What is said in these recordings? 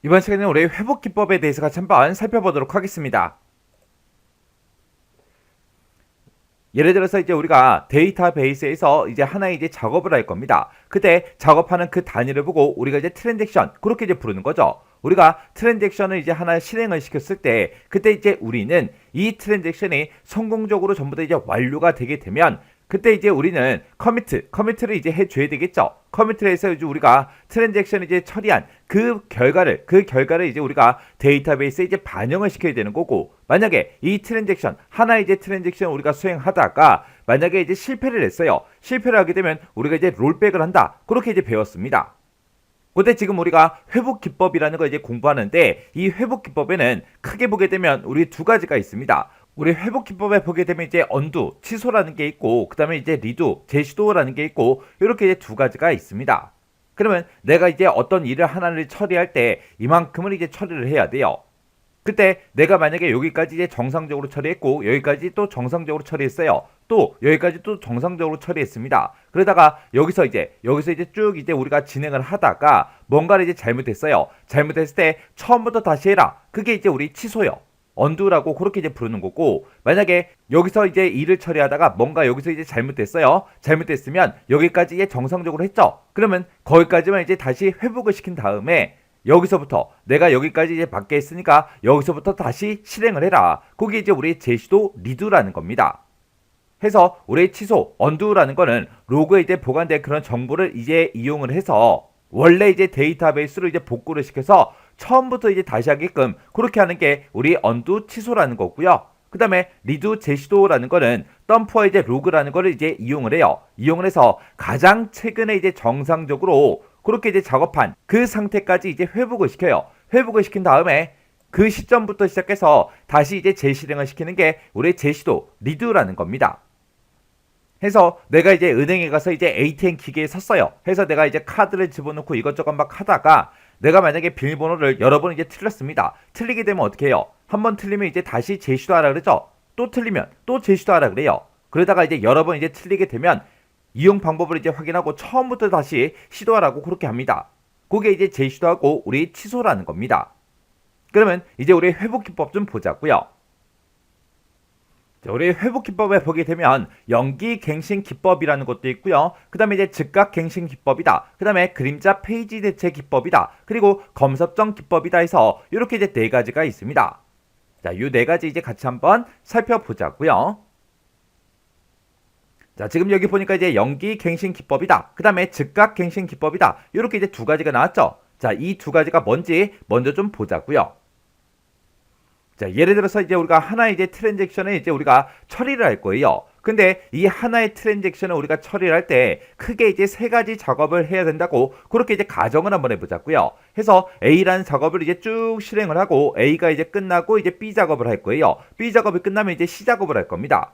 이번 시간에는 우리 회복 기법에 대해서 같이 한번 살펴보도록 하겠습니다. 예를 들어서 이제 우리가 데이터베이스에서 이제 하나의 이제 작업을 할 겁니다. 그때 작업하는 그 단위를 보고 우리가 이제 트랜잭션 그렇게 이제 부르는 거죠. 우리가 트랜잭션을 이제 하나 실행을 시켰을 때 그때 이제 우리는 이 트랜잭션이 성공적으로 전부 다 이제 완료가 되게 되면 그때 이제 우리는 커미트를 이제 해줘야 되겠죠. 커미트를 해서 이제 우리가 트랜잭션을 이제 처리한 그 결과를 이제 우리가 데이터베이스에 이제 반영을 시켜야 되는 거고, 만약에 이 트랜잭션, 하나의 이제 트랜잭션 우리가 수행하다가 만약에 이제 실패를 했어요. 실패를 하게 되면 우리가 이제 롤백을 한다. 그렇게 이제 배웠습니다. 근데 지금 우리가 회복 기법이라는 걸 이제 공부하는데 이 회복 기법에는 크게 보게 되면 우리 두 가지가 있습니다. 우리 회복 기법에 보게 되면 이제 언두, 취소라는 게 있고 그 다음에 이제 리두, 재시도라는 게 있고 이렇게 이제 두 가지가 있습니다. 그러면 내가 이제 어떤 일을 하나를 처리할 때 이만큼을 이제 처리를 해야 돼요. 그때 내가 만약에 여기까지 이제 정상적으로 처리했고 여기까지 또 정상적으로 처리했어요. 또 여기까지 또 정상적으로 처리했습니다. 그러다가 여기서 이제 쭉 이제 우리가 진행을 하다가 뭔가를 이제 잘못했어요. 잘못했을 때 처음부터 다시 해라. 그게 이제 우리 취소요. 언두라고 그렇게 이제 부르는 거고, 만약에 여기서 이제 일을 처리하다가 뭔가 여기서 이제 잘못됐어요. 잘못됐으면 여기까지 이제 정상적으로 했죠. 그러면 거기까지만 이제 다시 회복을 시킨 다음에 여기서부터 내가 여기까지 이제 밖에 있으니까 여기서부터 다시 실행을 해라. 그게 이제 우리 제시도 리두라는 겁니다. 해서 우리 취소, 언두라는 거는 로그에 이제 보관된 그런 정보를 이제 이용을 해서 원래 이제 데이터베이스로 이제 복구를 시켜서 처음부터 이제 다시 하게끔 그렇게 하는 게 우리 언두 취소라는 거고요. 그 다음에 리두 재시도라는 거는 덤프와 이제 로그라는 거를 이제 이용을 해요. 이용을 해서 가장 최근에 이제 정상적으로 그렇게 이제 작업한 그 상태까지 이제 회복을 시켜요. 회복을 시킨 다음에 그 시점부터 시작해서 다시 이제 재실행을 시키는 게 우리 재시도 리두라는 겁니다. 해서 내가 이제 은행에 가서 이제 ATM 기계에 섰어요. 해서 내가 이제 카드를 집어넣고 이것저것 막 하다가 내가 만약에 비밀번호를 여러 번 이제 틀렸습니다. 틀리게 되면 어떻게 해요? 한 번 틀리면 이제 다시 재시도하라 그러죠. 또 틀리면 또 재시도하라 그래요. 그러다가 이제 여러 번 이제 틀리게 되면 이용 방법을 이제 확인하고 처음부터 다시 시도하라고 그렇게 합니다. 그게 이제 재시도하고 우리 취소라는 겁니다. 그러면 이제 우리 회복 기법 좀 보자고요. 우리 회복 기법에 보게 되면 연기 갱신 기법이라는 것도 있고요. 그 다음에 이제 즉각 갱신 기법이다. 그 다음에 그림자 페이지 대체 기법이다. 그리고 검섭정 기법이다 해서 이렇게 이제 네 가지가 있습니다. 자, 이 네 가지 이제 같이 한번 살펴보자고요. 자, 지금 여기 보니까 이제 연기 갱신 기법이다. 그 다음에 즉각 갱신 기법이다. 이렇게 이제 두 가지가 나왔죠. 자, 이 두 가지가 뭔지 먼저 좀 보자고요. 자, 예를 들어서 이제 우리가 하나의 이제 트랜잭션을 이제 우리가 처리를 할 거예요. 근데 이 하나의 트랜잭션을 우리가 처리를 할 때 크게 이제 세 가지 작업을 해야 된다고 그렇게 이제 가정을 한번 해보자고요. 해서 A라는 작업을 이제 쭉 실행을 하고 A가 이제 끝나고 이제 B 작업을 할 거예요. B 작업이 끝나면 이제 C 작업을 할 겁니다.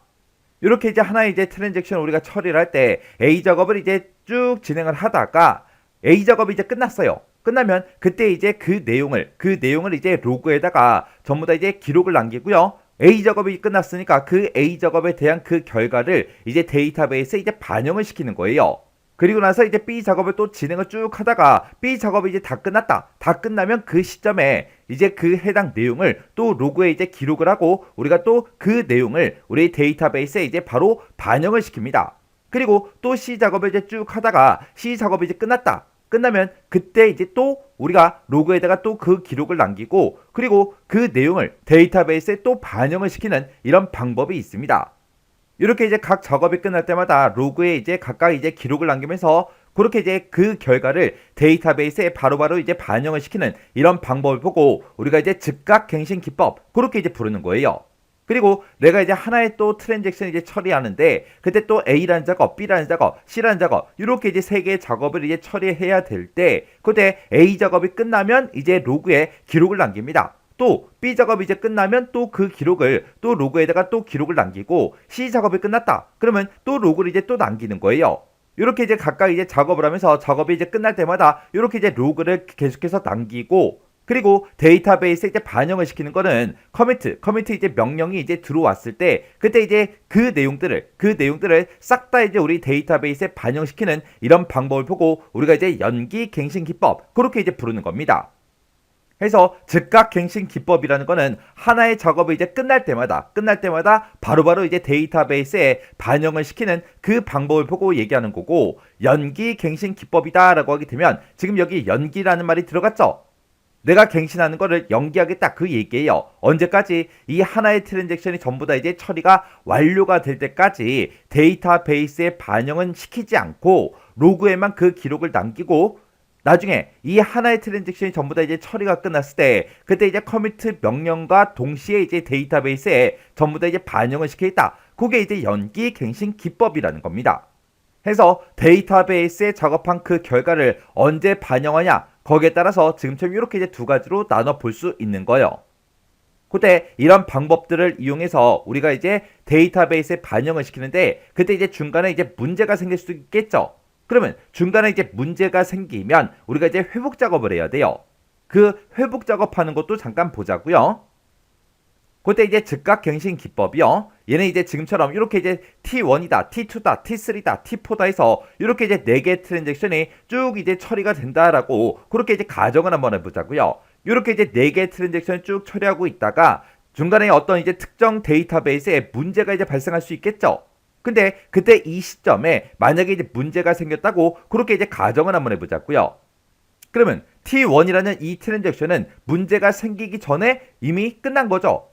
이렇게 이제 하나의 이제 트랜잭션을 우리가 처리를 할 때 A 작업을 이제 쭉 진행을 하다가 A 작업이 이제 끝났어요. 끝나면 그때 이제 그 내용을 이제 로그에다가 전부 다 이제 기록을 남기고요. A 작업이 끝났으니까 그 A 작업에 대한 그 결과를 이제 데이터베이스에 이제 반영을 시키는 거예요. 그리고 나서 이제 B 작업을 또 진행을 쭉 하다가 B 작업이 이제 다 끝났다. 다 끝나면 그 시점에 이제 그 해당 내용을 또 로그에 이제 기록을 하고 우리가 또 그 내용을 우리 데이터베이스에 이제 바로 반영을 시킵니다. 그리고 또 C 작업을 이제 쭉 하다가 C 작업이 이제 끝났다. 끝나면 그때 이제 또 우리가 로그에다가 또 그 기록을 남기고 그리고 그 내용을 데이터베이스에 또 반영을 시키는 이런 방법이 있습니다. 이렇게 이제 각 작업이 끝날 때마다 로그에 이제 각각 이제 기록을 남기면서 그렇게 이제 그 결과를 데이터베이스에 바로바로 이제 반영을 시키는 이런 방법을 보고 우리가 이제 즉각 갱신 기법 그렇게 이제 부르는 거예요. 그리고 내가 이제 하나의 또 트랜잭션 이제 처리하는데 그때 또 A라는 작업, B라는 작업, C라는 작업 이렇게 이제 세 개의 작업을 이제 처리해야 될 때 그때 A 작업이 끝나면 이제 로그에 기록을 남깁니다. 또 B 작업이 이제 끝나면 또 그 기록을 또 로그에다가 또 기록을 남기고 C 작업이 끝났다. 그러면 또 로그를 이제 또 남기는 거예요. 이렇게 이제 각각 이제 작업을 하면서 작업이 이제 끝날 때마다 이렇게 이제 로그를 계속해서 남기고 그리고 데이터베이스에 이제 반영을 시키는 거는 커미트 이제 명령이 이제 들어왔을 때 그때 이제 그 내용들을 싹 다 이제 우리 데이터베이스에 반영시키는 이런 방법을 보고 우리가 이제 연기 갱신 기법 그렇게 이제 부르는 겁니다. 해서 즉각갱신 기법이라는 거는 하나의 작업이 이제 끝날 때마다 바로바로 이제 데이터베이스에 반영을 시키는 그 방법을 보고 얘기하는 거고, 연기갱신 기법이다라고 하게 되면 지금 여기 연기라는 말이 들어갔죠. 내가 갱신하는 거를 연기하겠다 그 얘기예요. 언제까지? 이 하나의 트랜잭션이 전부 다 이제 처리가 완료가 될 때까지 데이터베이스에 반영은 시키지 않고 로그에만 그 기록을 남기고, 나중에 이 하나의 트랜잭션이 전부 다 이제 처리가 끝났을 때 그때 이제 커미트 명령과 동시에 이제 데이터베이스에 전부 다 이제 반영을 시키겠다. 그게 이제 연기 갱신 기법이라는 겁니다. 해서 데이터베이스에 작업한 그 결과를 언제 반영하냐, 거기에 따라서 지금처럼 이렇게 이제 두 가지로 나눠 볼 수 있는 거예요. 그때 이런 방법들을 이용해서 우리가 이제 데이터베이스에 반영을 시키는데, 그때 이제 중간에 이제 문제가 생길 수도 있겠죠. 그러면 중간에 이제 문제가 생기면 우리가 이제 회복 작업을 해야 돼요. 그 회복 작업하는 것도 잠깐 보자고요. 그때 이제 즉각갱신 기법이요. 얘는 이제 지금처럼 이렇게 이제 T1이다, T2다, T3다, T4다 해서 이렇게 이제 4개 트랜잭션이 쭉 이제 처리가 된다라고 그렇게 이제 가정을 한번 해보자고요. 이렇게 이제 4개 트랜잭션을 쭉 처리하고 있다가 중간에 어떤 이제 특정 데이터베이스에 문제가 이제 발생할 수 있겠죠. 근데 그때 이 시점에 만약에 이제 문제가 생겼다고 그렇게 이제 가정을 한번 해보자고요. 그러면 T1이라는 이 트랜잭션은 문제가 생기기 전에 이미 끝난 거죠.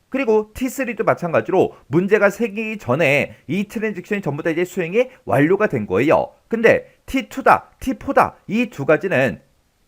그리고 T3도 마찬가지로 문제가 생기기 전에 이 트랜잭션이 전부 다 이제 수행이 완료가 된 거예요. 근데 T2다, T4다 이 두 가지는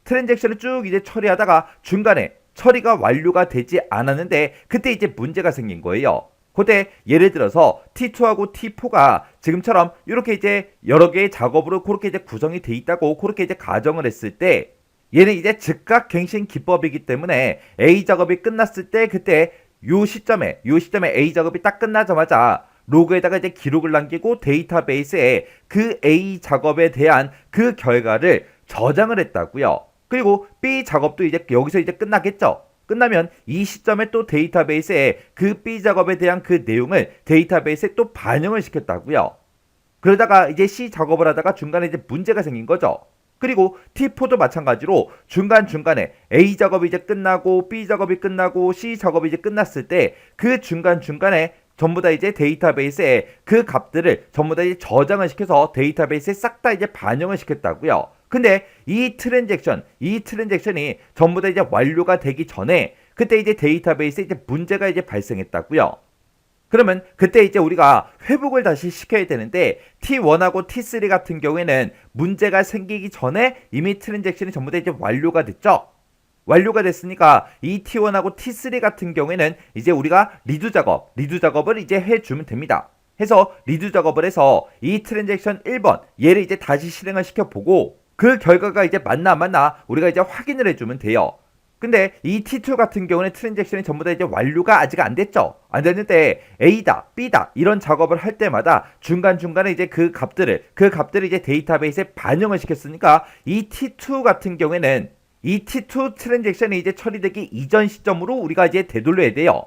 트랜잭션을 쭉 이제 처리하다가 중간에 처리가 완료가 되지 않았는데 그때 이제 문제가 생긴 거예요. 그때 예를 들어서 T2하고 T4가 지금처럼 이렇게 이제 여러 개의 작업으로 그렇게 이제 구성이 돼 있다고 그렇게 이제 가정을 했을 때, 얘는 이제 즉각갱신 기법이기 때문에 A 작업이 끝났을 때 그때 요 시점에 A 작업이 딱 끝나자마자 로그에다가 이제 기록을 남기고 데이터베이스에 그 A 작업에 대한 그 결과를 저장을 했다고요. 그리고 B 작업도 이제 여기서 이제 끝나겠죠. 끝나면 이 시점에 또 데이터베이스에 그 B 작업에 대한 그 내용을 데이터베이스에 또 반영을 시켰다고요. 그러다가 이제 C 작업을 하다가 중간에 이제 문제가 생긴 거죠. 그리고 T4도 마찬가지로 중간중간에 A 작업이 이제 끝나고 B 작업이 끝나고 C 작업이 이제 끝났을 때 그 중간중간에 전부 다 이제 데이터베이스에 그 값들을 전부 다 이제 저장을 시켜서 데이터베이스에 싹 다 이제 반영을 시켰다고요. 근데 이 트랜잭션이 전부 다 이제 완료가 되기 전에 그때 이제 데이터베이스에 이제 문제가 이제 발생했다고요. 그러면 그때 이제 우리가 회복을 다시 시켜야 되는데 T1하고 T3 같은 경우에는 문제가 생기기 전에 이미 트랜잭션이 전부 다 이제 완료가 됐죠. 완료가 됐으니까 이 T1하고 T3 같은 경우에는 이제 우리가 리드 작업을 이제 해주면 됩니다. 해서 리드 작업을 해서 이 트랜잭션 1번 얘를 이제 다시 실행을 시켜보고 그 결과가 이제 맞나 안 맞나 우리가 이제 확인을 해주면 돼요. 근데 이 T2 같은 경우는 트랜잭션이 전부 다 이제 완료가 아직 안 됐죠. 안 됐는데 A다, B다 이런 작업을 할 때마다 중간중간에 이제 그 값들을 이제 데이터베이스에 반영을 시켰으니까 이 T2 같은 경우에는 이 T2 트랜잭션이 이제 처리되기 이전 시점으로 우리가 이제 되돌려야 돼요.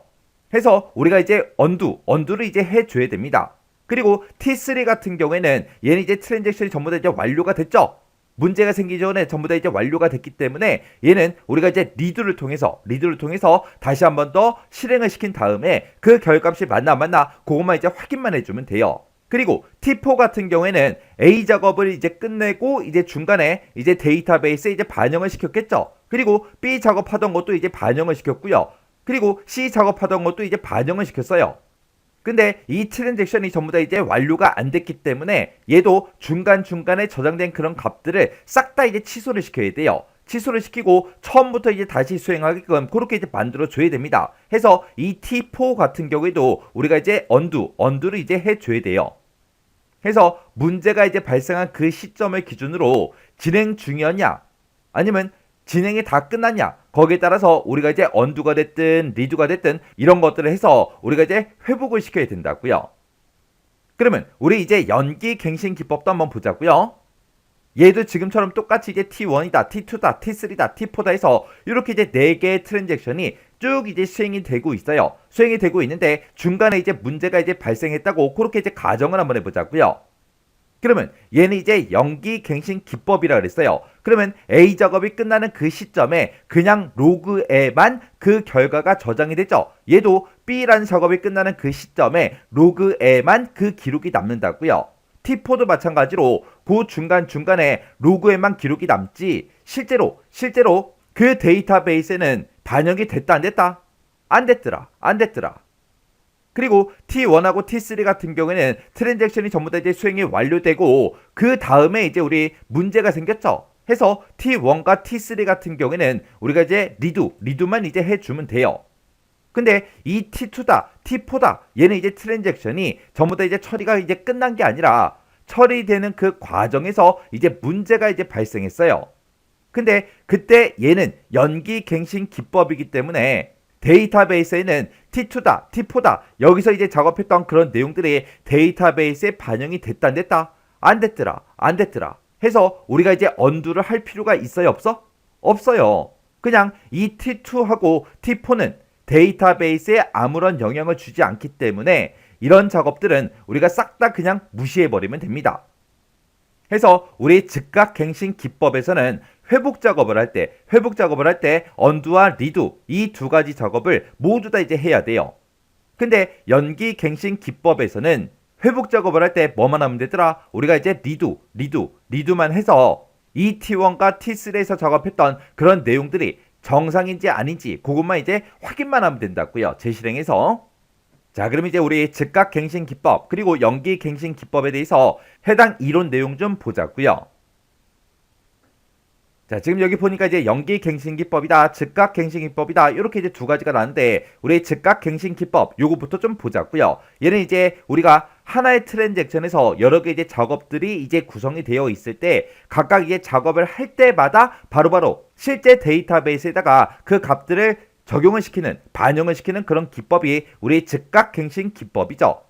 해서 우리가 이제 언두를 이제 해줘야 됩니다. 그리고 T3 같은 경우에는 얘는 이제 트랜잭션이 전부 다 이제 완료가 됐죠. 문제가 생기기 전에 전부 다 이제 완료가 됐기 때문에 얘는 우리가 이제 리드를 통해서 다시 한 번 더 실행을 시킨 다음에 그 결과값이 맞나 안 맞나 그것만 이제 확인만 해주면 돼요. 그리고 T4 같은 경우에는 A 작업을 이제 끝내고 이제 중간에 이제 데이터베이스에 이제 반영을 시켰겠죠. 그리고 B 작업하던 것도 이제 반영을 시켰고요. 그리고 C 작업하던 것도 이제 반영을 시켰어요. 근데 이 트랜잭션이 전부 다 이제 완료가 안 됐기 때문에 얘도 중간중간에 저장된 그런 값들을 싹 다 이제 취소를 시켜야 돼요. 취소를 시키고 처음부터 이제 다시 수행하게끔 그렇게 이제 만들어 줘야 됩니다. 해서 이 T4 같은 경우에도 우리가 이제 언두를 이제 해줘야 돼요. 해서 문제가 이제 발생한 그 시점을 기준으로 진행 중이었냐 아니면 진행이 다 끝났냐 거기에 따라서 우리가 이제 언두가 됐든 리두가 됐든 이런 것들을 해서 우리가 이제 회복을 시켜야 된다고요. 그러면 우리 이제 연기 갱신 기법도 한번 보자고요. 얘도 지금처럼 똑같이 이제 T1이다, T2다, T3다, T4다 해서 이렇게 이제 4개의 트랜잭션이 쭉 이제 수행이 되고 있어요. 수행이 되고 있는데 중간에 이제 문제가 이제 발생했다고 그렇게 이제 가정을 한번 해보자고요. 그러면 얘는 이제 연기갱신 기법이라 그랬어요. 그러면 A 작업이 끝나는 그 시점에 그냥 로그에만 그 결과가 저장이 되죠. 얘도 B라는 작업이 끝나는 그 시점에 로그에만 그 기록이 남는다고요. T4도 마찬가지로 그 중간중간에 로그에만 기록이 남지 실제로 그 데이터베이스에는 반영이 됐다 안 됐다? 안 됐더라. 그리고 T1하고 T3 같은 경우에는 트랜잭션이 전부 다 이제 수행이 완료되고 그 다음에 이제 우리 문제가 생겼죠. 해서 T1과 T3 같은 경우에는 우리가 이제 리두만 이제 해주면 돼요. 근데 이 T2다, T4다 얘는 이제 트랜잭션이 전부 다 이제 처리가 이제 끝난 게 아니라 처리되는 그 과정에서 이제 문제가 이제 발생했어요. 근데 그때 얘는 연기갱신 기법이기 때문에 데이터베이스에는 T2다, T4다 여기서 이제 작업했던 그런 내용들이 데이터베이스에 반영이 됐다 안 됐다? 안 됐더라 해서 우리가 이제 언두를 할 필요가 있어요 없어? 없어요. 그냥 이 T2하고 T4는 데이터베이스에 아무런 영향을 주지 않기 때문에 이런 작업들은 우리가 싹 다 그냥 무시해버리면 됩니다. 해서 우리 즉각갱신 기법에서는 회복 작업을 할 때 언두와 리두 이 두 가지 작업을 모두 다 이제 해야 돼요. 근데 연기갱신 기법에서는 회복 작업을 할 때 뭐만 하면 되더라? 우리가 이제 리두만 해서 이 T1과 T3에서 작업했던 그런 내용들이 정상인지 아닌지 그것만 이제 확인만 하면 된다고요. 재실행해서. 자, 그럼 이제 우리 즉각갱신 기법 그리고 연기갱신 기법에 대해서 해당 이론 내용 좀 보자고요. 자, 지금 여기 보니까 이제 연기갱신기법이다, 즉각갱신기법이다 이렇게 이제 두 가지가 나는데 우리 즉각갱신기법 요거부터 좀 보자고요. 얘는 이제 우리가 하나의 트랜잭션에서 여러 개 이제 작업들이 이제 구성이 되어 있을 때 각각 이제 작업을 할 때마다 바로바로 실제 데이터베이스에다가 그 값들을 적용을 시키는, 반영을 시키는 그런 기법이 우리 즉각갱신 기법이죠.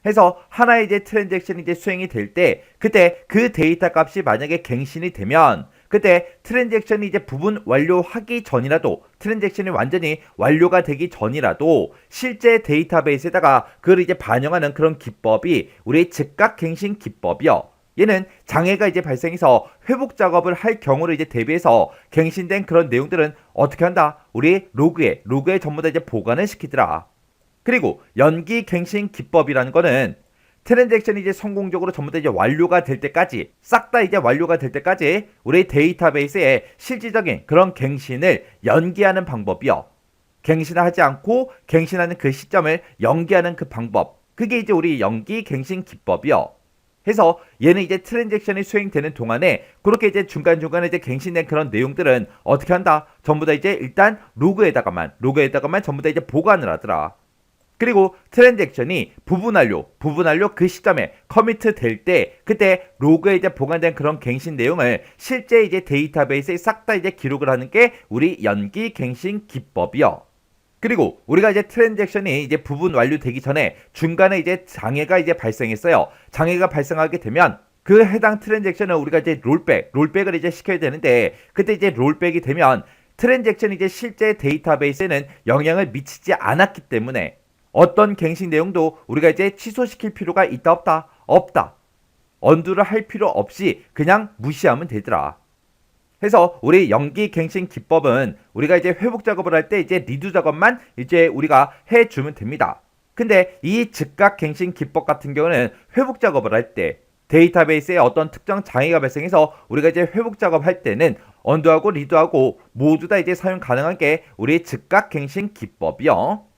해서 하나의 이제 트랜잭션이 이제 수행이 될 때 그때 그 데이터 값이 만약에 갱신이 되면 그때 트랜잭션이 이제 부분 완료하기 전이라도 트랜잭션이 완전히 완료가 되기 전이라도 실제 데이터베이스에다가 그걸 이제 반영하는 그런 기법이 우리 즉각갱신 기법이요. 얘는 장애가 이제 발생해서 회복 작업을 할 경우를 이제 대비해서 갱신된 그런 내용들은 어떻게 한다? 우리 로그에 전부 다 이제 보관을 시키더라. 그리고 연기갱신 기법이라는 거는 트랜잭션이 이제 성공적으로 전부 다 이제 완료가 될 때까지 싹 다 이제 완료가 될 때까지 우리 데이터베이스에 실질적인 그런 갱신을 연기하는 방법이요. 갱신을 하지 않고 갱신하는 그 시점을 연기하는 그 방법. 그게 이제 우리 연기갱신 기법이요. 해서 얘는 이제 트랜잭션이 수행되는 동안에 그렇게 이제 중간중간에 이제 갱신된 그런 내용들은 어떻게 한다? 전부 다 이제 일단 로그에다가만 전부 다 이제 보관을 하더라. 그리고 트랜잭션이 부분 완료 그 시점에 커미트 될 때 그때 로그에 이제 보관된 그런 갱신 내용을 실제 이제 데이터베이스에 싹 다 이제 기록을 하는 게 우리 연기갱신 기법이요. 그리고 우리가 이제 트랜잭션이 이제 부분 완료되기 전에 중간에 이제 장애가 이제 발생했어요. 장애가 발생하게 되면 그 해당 트랜잭션을 우리가 이제 롤백을 이제 시켜야 되는데 그때 이제 롤백이 되면 트랜잭션이 이제 실제 데이터베이스에는 영향을 미치지 않았기 때문에 어떤 갱신 내용도 우리가 이제 취소시킬 필요가 있다 없다? 없다. 언두를 할 필요 없이 그냥 무시하면 되더라. 해서 우리 연기갱신 기법은 우리가 이제 회복 작업을 할 때 이제 리두 작업만 이제 우리가 해주면 됩니다. 근데 이 즉각갱신 기법 같은 경우는 회복 작업을 할 때 데이터베이스에 어떤 특정 장애가 발생해서 우리가 이제 회복 작업할 때는 언두하고 리두하고 모두 다 이제 사용 가능한 게 우리 즉각갱신 기법이요.